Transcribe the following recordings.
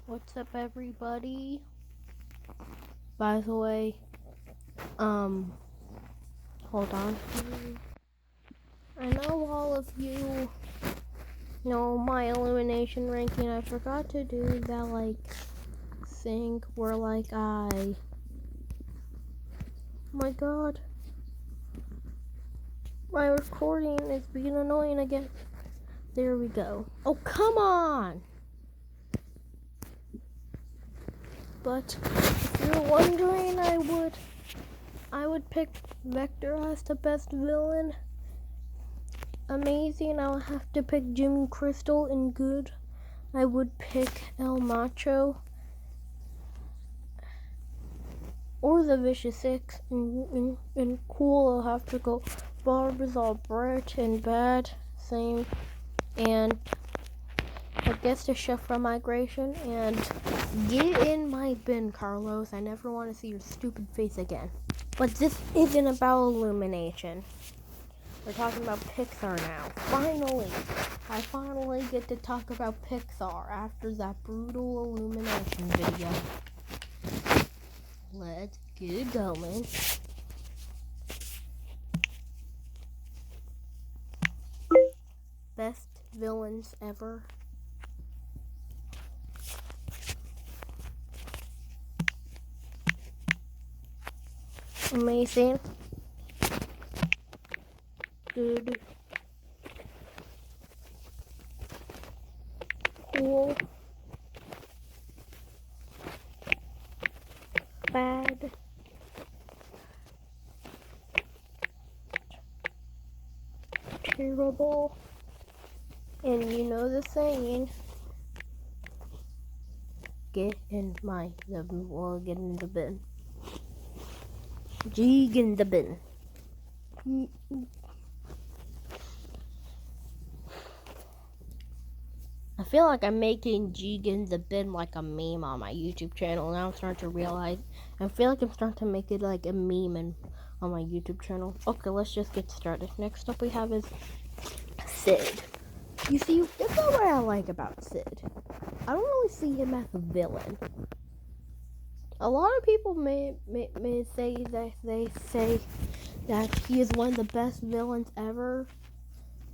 What's up, everybody? By the way, hold on. I know all of you know my elimination ranking. I forgot to do that, thing where, oh my god, my recording is being annoying again. There we go. Oh, come on! But if you're wondering, I would pick Vector as the best villain. Amazing, I'll have to pick Jimmy Crystal in good. I would pick El Macho. Or the Vicious Six. In cool, I'll have to go Barbazal Brett. And bad, same. And I guess the Chef from Migration. And get in my bin, Carlos. I never want to see your stupid face again. But this isn't about illumination. We're talking about Pixar now. Finally! I finally get to talk about Pixar after that brutal illumination video. Let's get it going. Best villains ever. Amazing. Good. Cool. Bad. Terrible. And you know the saying, get in the bin. Jig in the bin. I feel like I'm making Jig in the bin like a meme on my YouTube channel. Now I'm starting to realize. I feel like I'm starting to make it like a meme on my YouTube channel. Okay, let's just get started. Next up we have is Sid. You see, that's not what I like about Sid. I don't really see him as a villain. A lot of people may say that he is one of the best villains ever.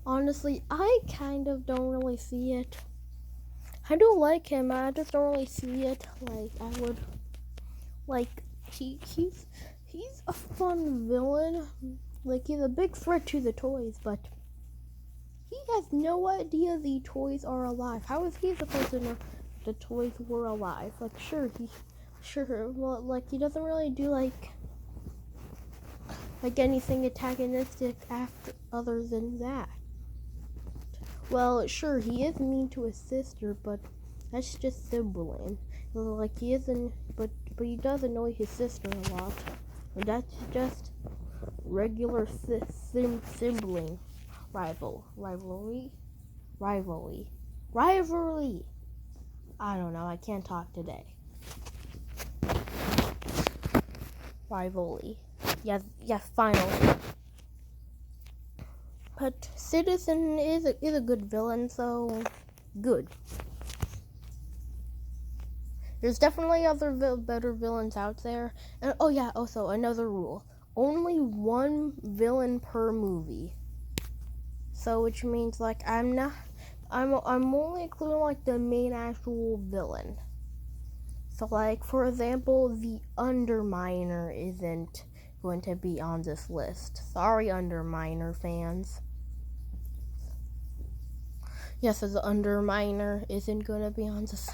Honestly, I kind of don't really see it. I do like him, I just don't really see it like I would. He's a fun villain. Like, he's a big threat to the toys, but he has no idea the toys are alive. How is he supposed to know the toys were alive? Like, sure, well, he doesn't really do like anything antagonistic after other than that. Well, sure, he is mean to his sister, but that's just sibling. Like, he isn't, but he does annoy his sister a lot. And that's just regular sibling rivalry. I don't know, I can't talk today. Rivalry. Yes, finally. But Citizen is a good villain, so good. There's definitely other better villains out there. And oh yeah, also another rule: only one villain per movie. So which means I'm only including the main actual villain. So for example, the Underminer isn't going to be on this list. Sorry, Underminer fans. Yes, the Underminer isn't going to be on this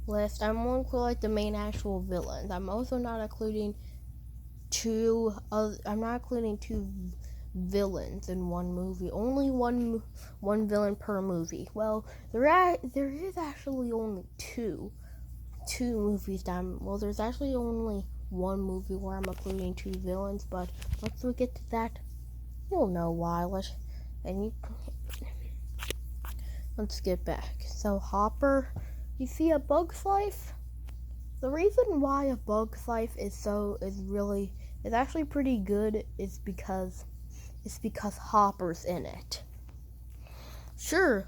list. I'm only including the main actual villains. I'm also not including two villains in one movie. Only one villain per movie. Well, there is actually only two movies there's actually only one movie where I'm including two villains, but once we get to that, you'll know why. Let's get back. So Hopper, you see A Bug's Life? The reason why A Bug's Life is actually pretty good is because Hopper's in it. Sure,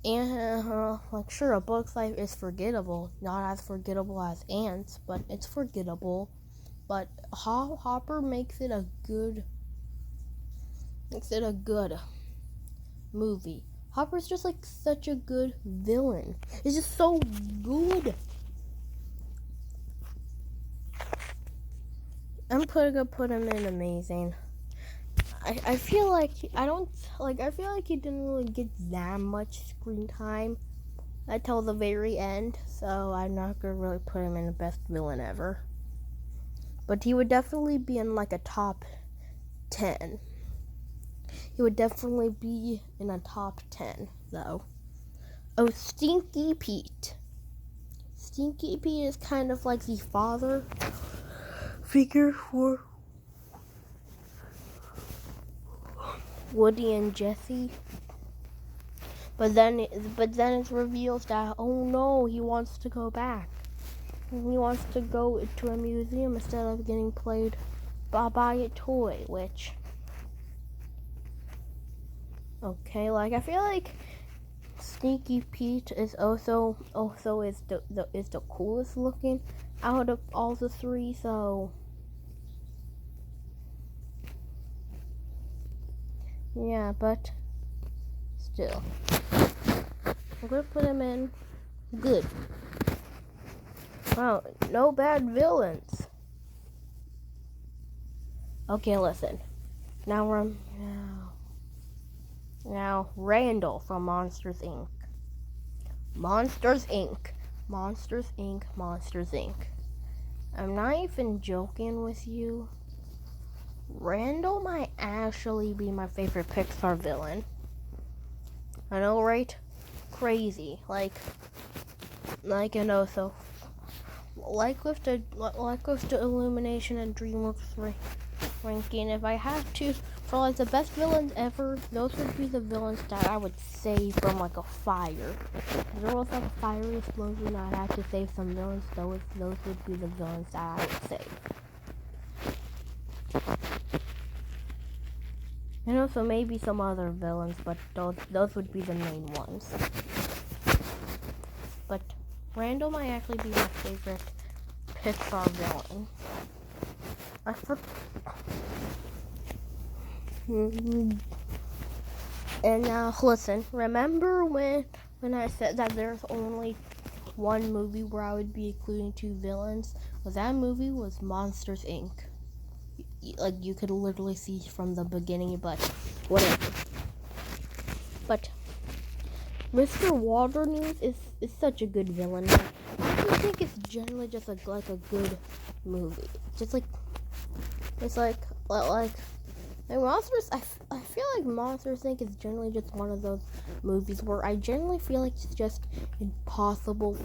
And like sure, A Bug's Life is forgettable, not as forgettable as Ants, but it's forgettable. But Hopper makes it a good movie. Hopper's just like such a good villain. It's just so good. I'm gonna put him in amazing. I feel like I feel like he didn't really get that much screen time until the very end, so I'm not gonna really put him in the best villain ever. But he would definitely be in like a top 10. He would definitely be in a top 10 though. Oh, Stinky Pete. Stinky Pete is kind of like the father figure for Woody and Jesse. But then it's revealed that, oh no, he wants to go back. He wants to go to a museum instead of getting played by a toy, which, okay, like I feel like Sneaky Pete is also is the coolest looking out of all the three, so yeah, but still, I'm gonna put him in good. Wow, no bad villains. Okay, listen. Now Randall from Monsters Inc. Monsters Inc. Monsters Inc. Monsters Inc. I'm not even joking with you. Randall might actually be my favorite Pixar villain. I know, right? Crazy. Like I know, so like with the Illumination and DreamWorks ranking, if I had to for like the best villains ever, those would be the villains that I would save from like a fire. If there was like a fiery explosion, I'd have to save some villains. Those would be the villains that I would save. And also maybe some other villains, but those would be the main ones. But Randall might actually be my favorite Pixar villain. And now listen, remember when I said that there's only one movie where I would be including two villains? Well, that movie was Monsters Inc. Like you could literally see from the beginning, but whatever. But Mr. Waternews is such a good villain. I think it's generally just like a good movie. Just like it's like Monsters. I feel like Monsters Inc. is generally just one of those movies where I generally feel like it's just impossible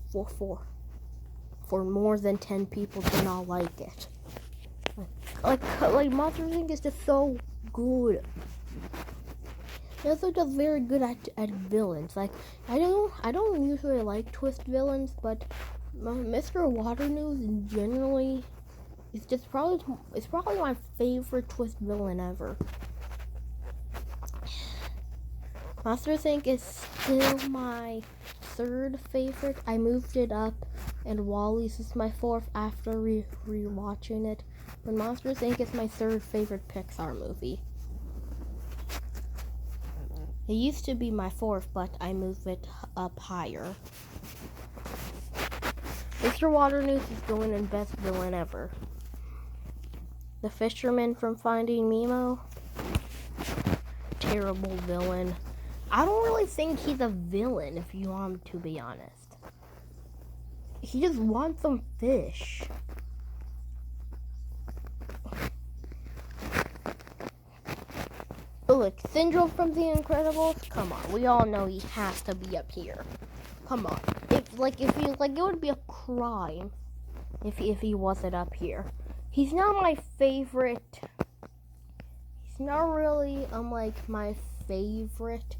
for more than 10 people to not like it. Like Monsters Inc. is just so good. It's also just very good at villains. Like I don't usually like twist villains, but Mr. Waternews generally it's probably my favorite twist villain ever. Monsters Inc. is still my third favorite. I moved it up, and Wally's is my fourth after rewatching it. But Monsters Inc. is my third favorite Pixar movie. It used to be my fourth, but I moved it up higher. Mr. Waternews is going in best villain ever. The fisherman from Finding Nemo, terrible villain. I don't really think he's a villain, if you want me to be honest. He just wants some fish. Oh, look, Syndrome from The Incredibles. Come on, we all know he has to be up here. Come on, it would be a crime if he wasn't up here. He's not my favorite. He's not really like my favorite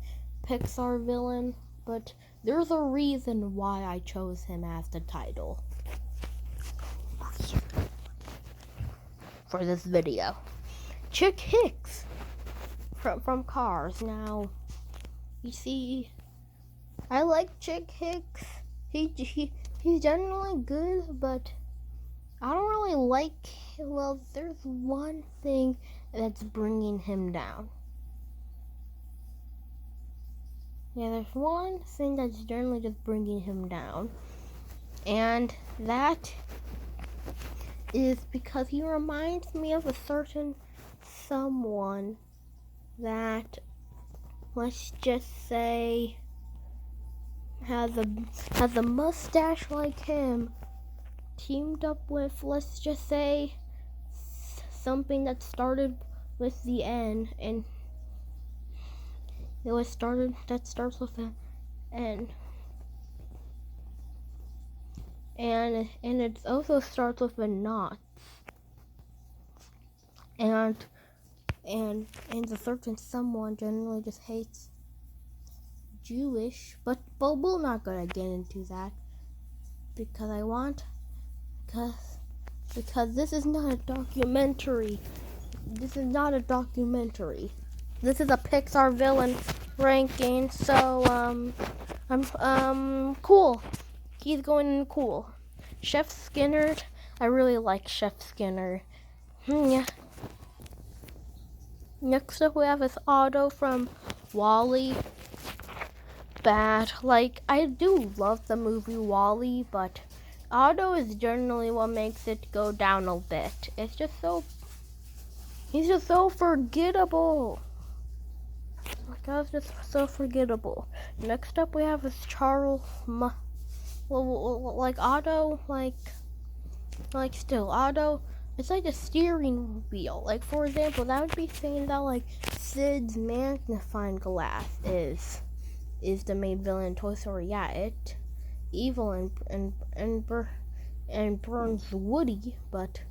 Pixar villain, but there's a reason why I chose him as the title for this video. Chick Hicks from Cars. Now, you see, I like Chick Hicks. He's generally good, but I don't really like. Well, there's one thing that's bringing him down. Yeah, there's one thing that's generally just bringing him down, and that is because he reminds me of a certain someone that, let's just say, has a mustache like him, teamed up with, let's just say, something that started with the N, and starts with an N, and it also starts with a knot, and the certain someone generally just hates Jewish, but we're not gonna get into that because this is not a documentary. This is not a documentary. This is a Pixar villain ranking. So I'm cool. He's going in cool. Chef Skinner. I really like Chef Skinner. Yeah. Next up we have is Otto from WALL-E. Bad. Like, I do love the movie WALL-E, but Otto is generally what makes it go down a bit. He's just so forgettable. Like, that's just so forgettable. Next up we have is Charles like Otto, still Otto, it's like a steering wheel. Like, for example, that would be saying that, like, Sid's magnifying glass is the main villain in Toy Story. Yeah, it evil and burns Woody, but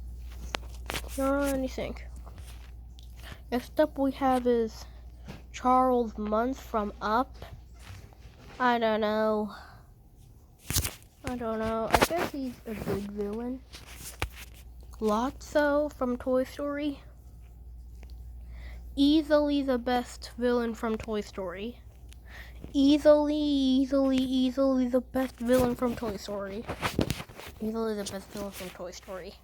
not anything. Next up we have is Charles Muntz from Up. I don't know. I guess he's a good villain. Lotso from Toy Story. Easily the best villain from Toy Story. Easily the best villain from Toy Story. Easily the best villain from Toy Story.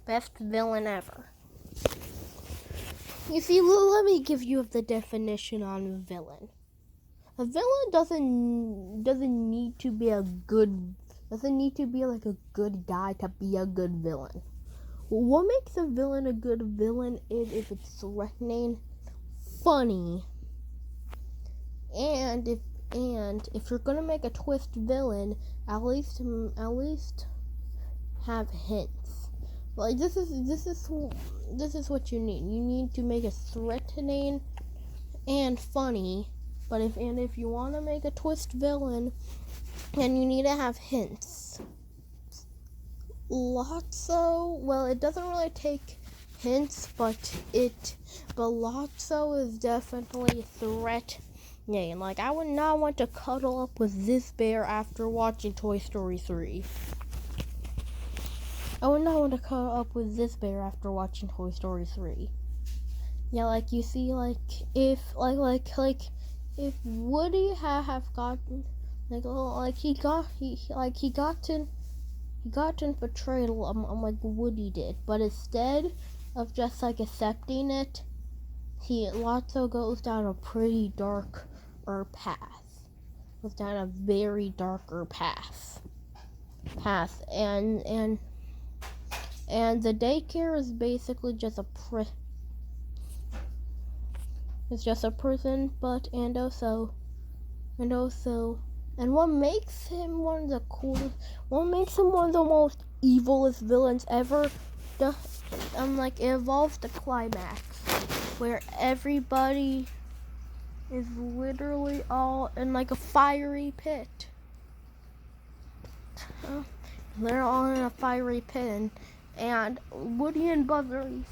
Best villain ever. You see, let me give you the definition on a villain. A villain doesn't need to be like a good guy to be a good villain. What makes a villain a good villain is if it's threatening, funny, and if you're gonna make a twist villain, at least have hints. Like, this is what you need. You need to make it threatening and funny. But if you want to make a twist villain, then you need to have hints. Lotso, well, it doesn't really take hints, but Lotso is definitely threatening. Like, I would not want to cuddle up with this bear after watching Toy Story 3. I would not want to cuddle up with this bear after watching Toy Story 3. Yeah, like, you see, like, if Woody have gotten he got betrayed like Woody did, but instead of just like accepting it, Lotso goes down a pretty darker path. Goes down a very darker path. And the daycare is basically just it's just a prison, but and what makes him one of the coolest, what makes him one of the most evilest villains ever, it involves the climax, where everybody is literally all in like a fiery pit. They're all in a fiery pit, and Woody and Buzz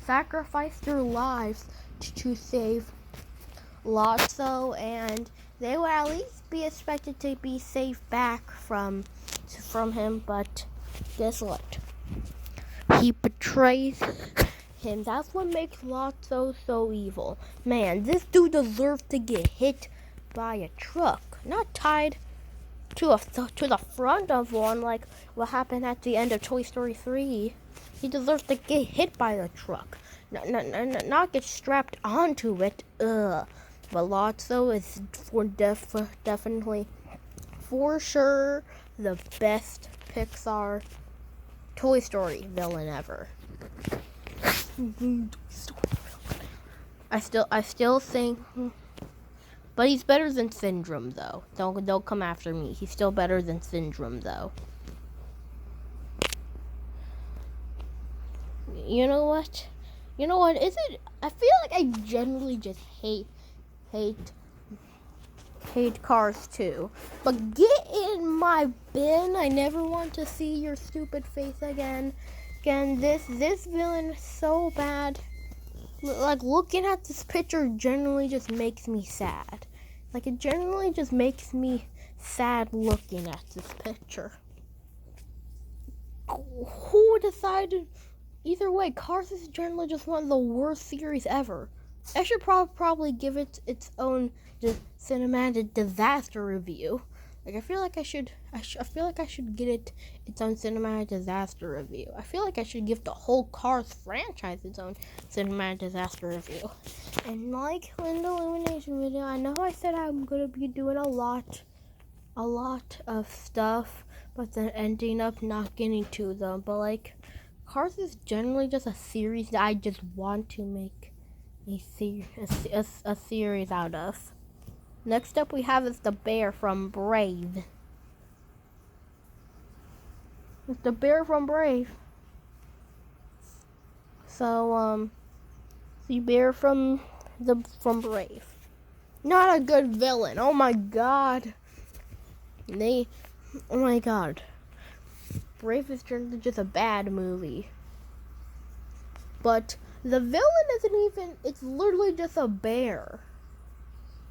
sacrifice their lives to save Lotso, and they will at least be expected to be safe back from him, but guess what? He betrays him. That's what makes Lotso so evil. Man, this dude deserves to get hit by a truck. Not tied, to the front of one, like what happened at the end of Toy Story 3. He deserves to get hit by the truck, not get strapped onto it. Ugh. But Lotso is definitely, for sure, the best Pixar Toy Story villain ever. I still think, but he's better than Syndrome though. Don't come after me. He's still better than Syndrome though. You know what? Is it? I feel like I generally just hate Cars too. But get in my bin. I never want to see your stupid face again. This villain is so bad. Like, looking at this picture generally just makes me sad. Like, it generally just makes me sad looking at this picture. Who decided? Either way, Cars is generally just one of the worst series ever. I should probably give it its own cinematic disaster review. Like, I feel like I should get it its own cinematic disaster review. I feel like I should give the whole Cars franchise its own cinematic disaster review. And like in the Illumination video, I know I said I'm gonna be doing a lot of stuff, but then ending up not getting to them. But like, Cars is generally just a series that I just want to make a series out of. Next up we have is the bear from Brave. It's the bear from Brave. So, the bear from Brave. Not a good villain. Oh my god. Oh my god. Brave is just a bad movie. But the villain isn't even, it's literally just a bear.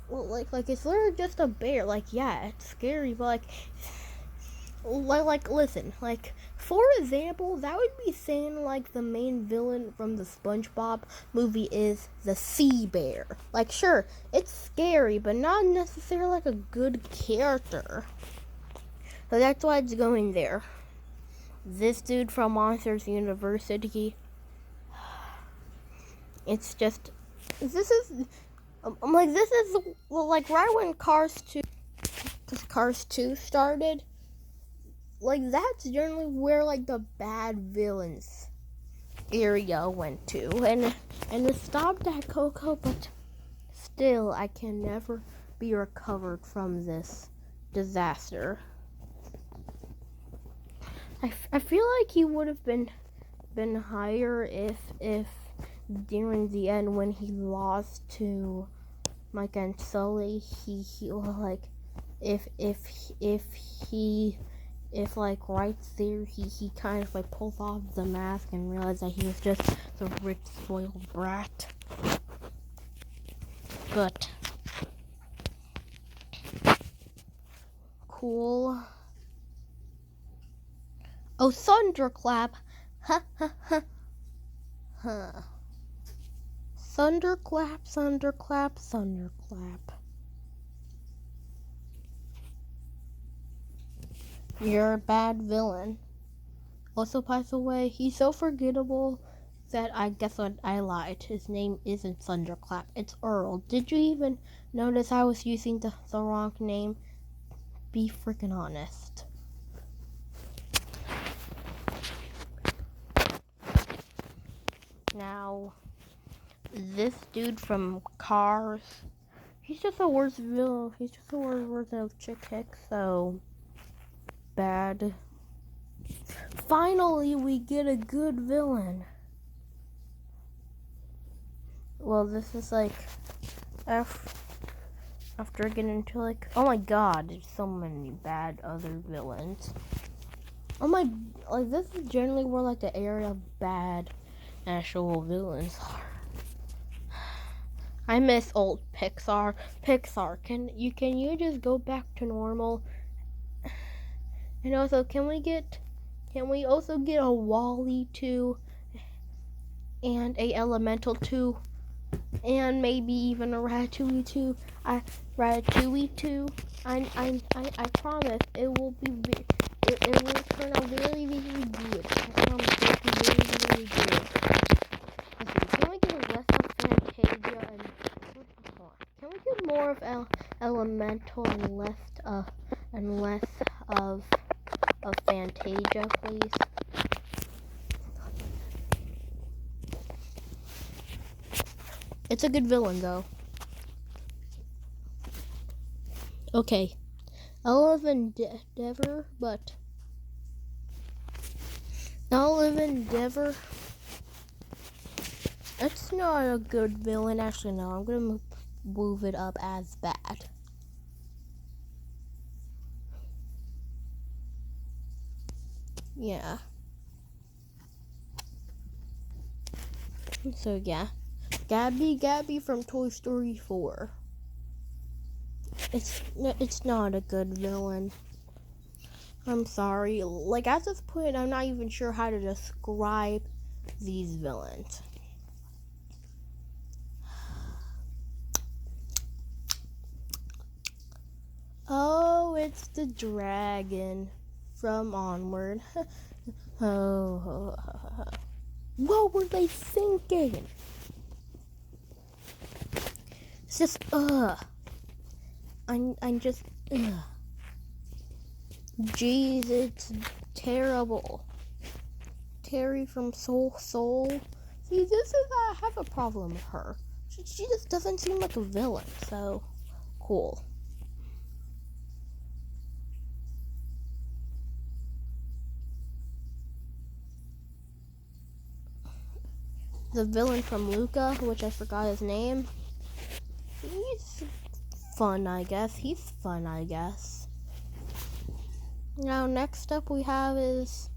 Well, like it's literally just a bear. Like, yeah, it's scary, but like listen, like, for example, that would be saying like the main villain from the SpongeBob movie is the sea bear. Like, sure, it's scary, but not necessarily like a good character. So that's why it's going there. This dude from Monsters University. It's just, this is like right when Cars 2 started. Like, that's generally where like the bad villains area went to, and it stopped at Coco, but still I can never be recovered from this disaster. I feel like he would have been higher if during the end when he lost to Mike and Sully, he like if like right there he kind of like pulls off the mask and realized that he was just the rich spoiled brat. But cool. Oh, Thunderclap. Ha ha ha. Huh. Thunderclap, thunderclap, thunderclap. You're a bad villain. Also, by the way, he's so forgettable that I guess what I lied. His name isn't Thunderclap, it's Earl. Did you even notice I was using the wrong name? Be freaking honest. Now, this dude from Cars, he's just a worse villain. He's just a worse version of Chick Hicks, so bad. Finally, we get a good villain. Well, this is like after getting into like, oh my god, there's so many bad other villains. Oh my, like, this is generally where like the area of bad actual villains are. I miss old Pixar. Can you just go back to normal? And also, can we also get a WALL-E 2 and a Elemental 2? and maybe even a Ratatouille too. Ratatouille too. I promise it will be. It will turn out very, very good. I promise it will be very, very good. Okay, can we get less of Fantasia and can we get more of Elemental and less of Fantasia, please? It's a good villain though. Okay, I'll live in Endeavor, but It's not a good villain. Actually, no. I'm gonna move it up as bad. Yeah. So yeah, Gabby from Toy Story 4. It's not a good villain. I'm sorry. Like at this point, I'm not even sure how to describe these villains. Oh, it's the dragon from Onward. Oh, what were they thinking? It's just I'm just Jeez, it's terrible. Terry from Soul. See, this is I have a problem with her. She just doesn't seem like a villain. So cool. The villain from Luca, which I forgot his name. He's fun, I guess. Now, next up we have is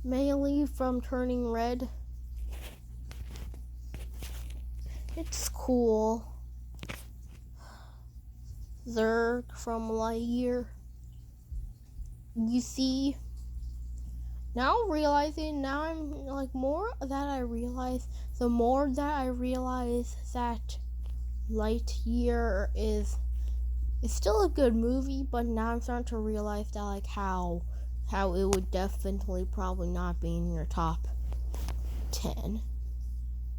Melee from Turning Red. It's cool. Zurg from Lightyear. You see, now I'm like the more that I realize that Lightyear is still a good movie, but now I'm starting to realize that like how it would definitely probably not be in your top 10.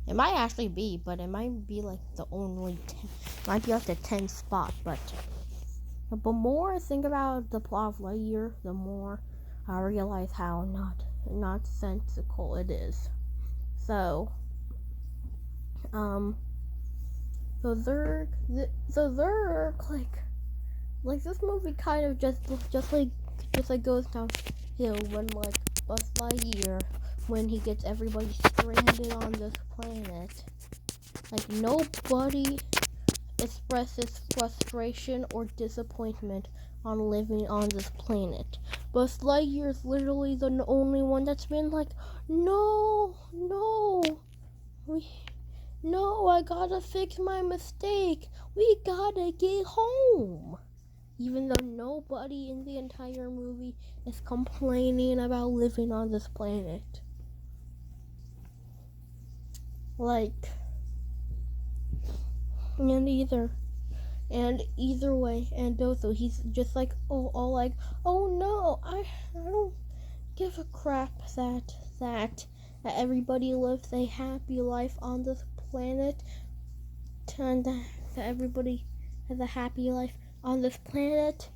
It might actually be, but it might be like the only 10. It might be like the 10th spot, but more I think about the plot of Lightyear, the more I realize how not sensical it is. So, Zurg, like this movie kind of just goes downhill when like Buzz Lightyear, when he gets everybody stranded on this planet. Like nobody expresses frustration or disappointment on living on this planet. Buzz Lightyear is literally the only one that's been like, no, I gotta fix my mistake. We gotta get home. Even though nobody in the entire movie is complaining about living on this planet. Like, and either way, and also he's just like, oh no, I don't give a crap that everybody lives a happy life on this planet, and that everybody has a happy life on this planet.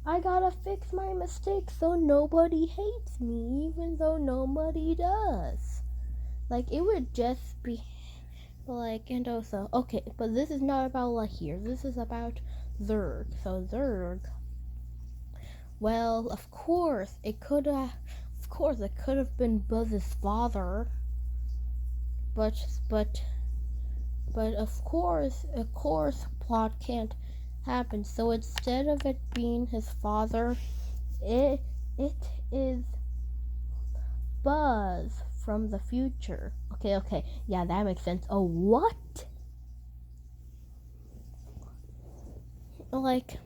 I gotta fix my mistakes so nobody hates me, even though nobody does. Like, it would just be like, and also, okay, but this is not about Lightyear. This is about Zurg. So Zurg, well, of course, it could have been Buzz's father, but of course, plot can't happen. So instead of it being his father, it is Buzz from the future. Okay, yeah, that makes sense. Oh, what? Like,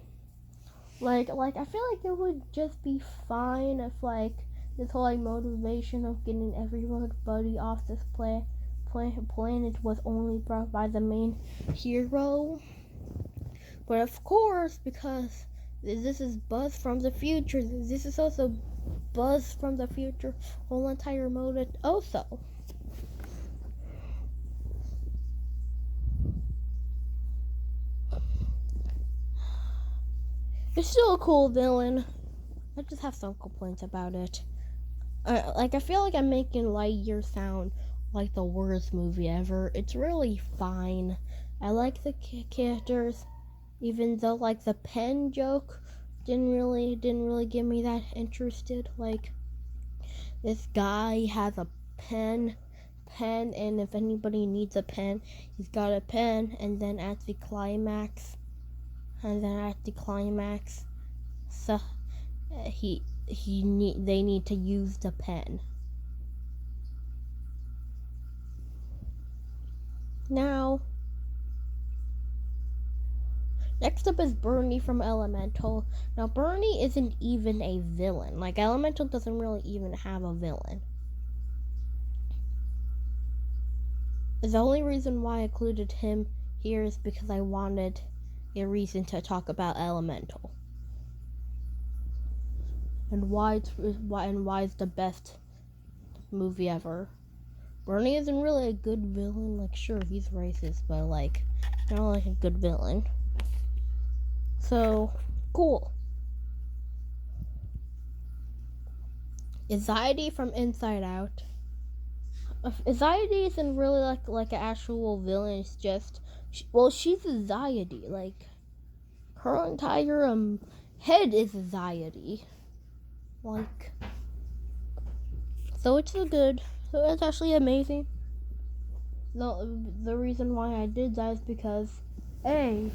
I feel like it would just be fine if, like, this whole, like, motivation of getting everybody off this planet planet was only brought by the main hero. But of course, because this is Buzz from the future, this is also Buzz from the future, whole entire mode also. It's still a cool villain. I just have some complaints about it. I feel like I'm making Lightyear sound like the worst movie ever. It's really fine. I like the characters, even though like the pen joke didn't really get me that interested. Like, this guy has a pen, and if anybody needs a pen, he's got a pen, and then at the climax, so they need to use the pen. Now, next up is Bernie from Elemental. Now, Bernie isn't even a villain. Like, Elemental doesn't really even have a villain. The only reason why I included him here is because I wanted a reason to talk about Elemental. And why it's the best movie ever. Bernie isn't really a good villain. Like, sure, he's racist, but like, not like a good villain. So, cool. Anxiety from Inside Out. Anxiety isn't really like an actual villain. It's just, she's anxiety. Like, her entire head is anxiety. Like, so it's good. So it's actually amazing. The reason why I did that is because, hey,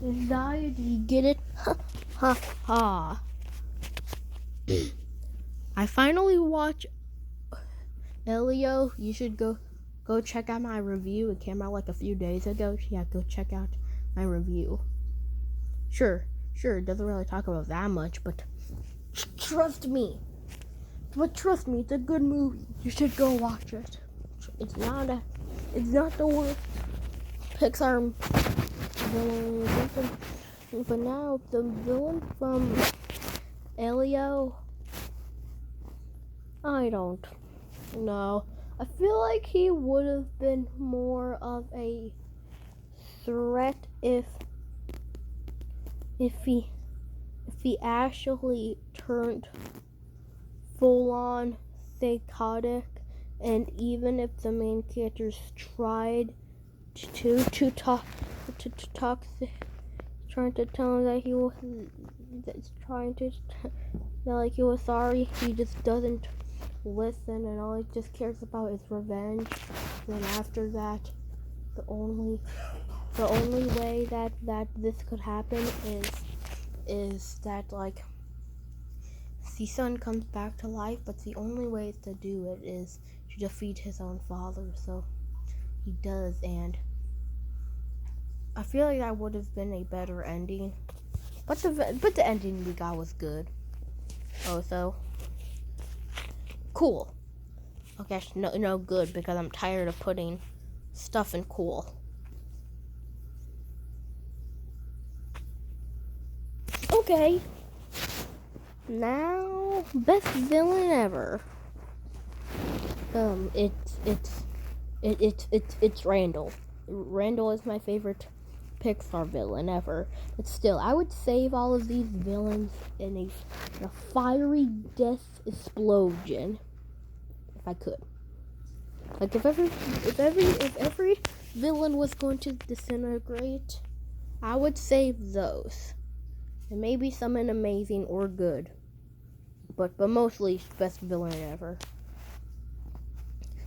anxiety, get it? Ha ha ha. I finally watched Elio. You should go check out my review. It came out like a few days ago. Yeah, go check out my review. Sure, it doesn't really talk about that much, but trust me, it's a good movie. You should go watch it. It's not the worst Pixar villain, but now the villain from Elio, I don't know. I feel like he would have been more of a threat if he actually turned full on psychotic, and even if the main characters tried to talk, trying to tell him that he was he was sorry, he just doesn't listen, and all he just cares about is revenge. Then after that, the only way that this could happen is that like the son comes back to life, but the only way to do it is to defeat his own father. So he does, and I feel like that would have been a better ending. But the ending we got was good. Also, cool. Okay, no good, because I'm tired of putting stuff in cool. Okay. Now, best villain ever. It's Randall. Randall is my favorite Pixar villain ever. But still, I would save all of these villains in a fiery death explosion if I could. Like, if every villain was going to disintegrate, I would save those. And maybe some in amazing or good. But mostly best villain ever.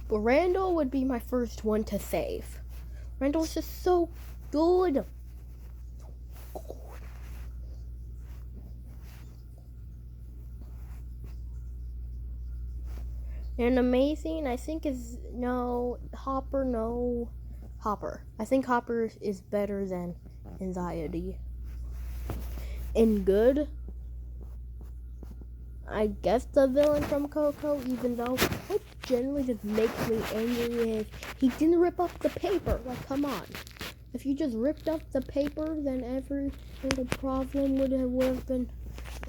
But Randall would be my first one to save. Randall's just so good. And amazing, I think is Hopper. I think Hopper is better than Anxiety. And good, I guess the villain from Coco, even though I generally just makes me angry is he didn't rip up the paper. Like, come on. If you just ripped up the paper, then the problem would have been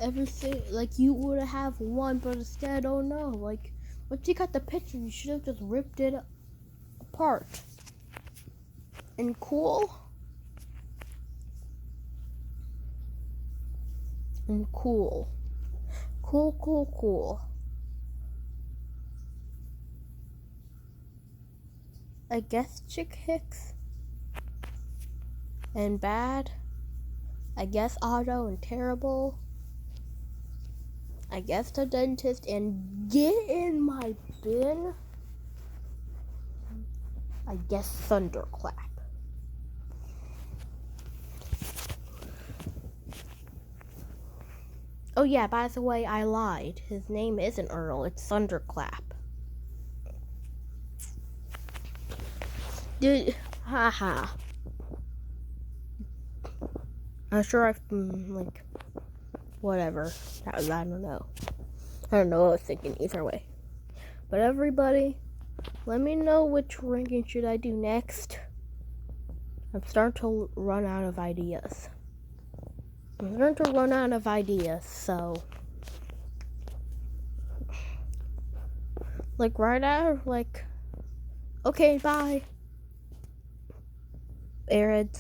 everything. Like, you would have won, but instead, oh no. Like, once you got the picture, you should have just ripped it apart. And cool. And cool. Cool. I guess Chick Hicks. And bad. I guess Otto and terrible. I guess the dentist and get in my bin. I guess thunderclap. Oh yeah, by the way, I lied. His name isn't Earl, it's Thunderclap. Dude, haha. I'm sure I've like, whatever. I don't know. I don't know what I was thinking either way. But everybody, let me know which ranking should I do next. I'm starting to run out of ideas. So like right out, like, okay, bye. Airheads.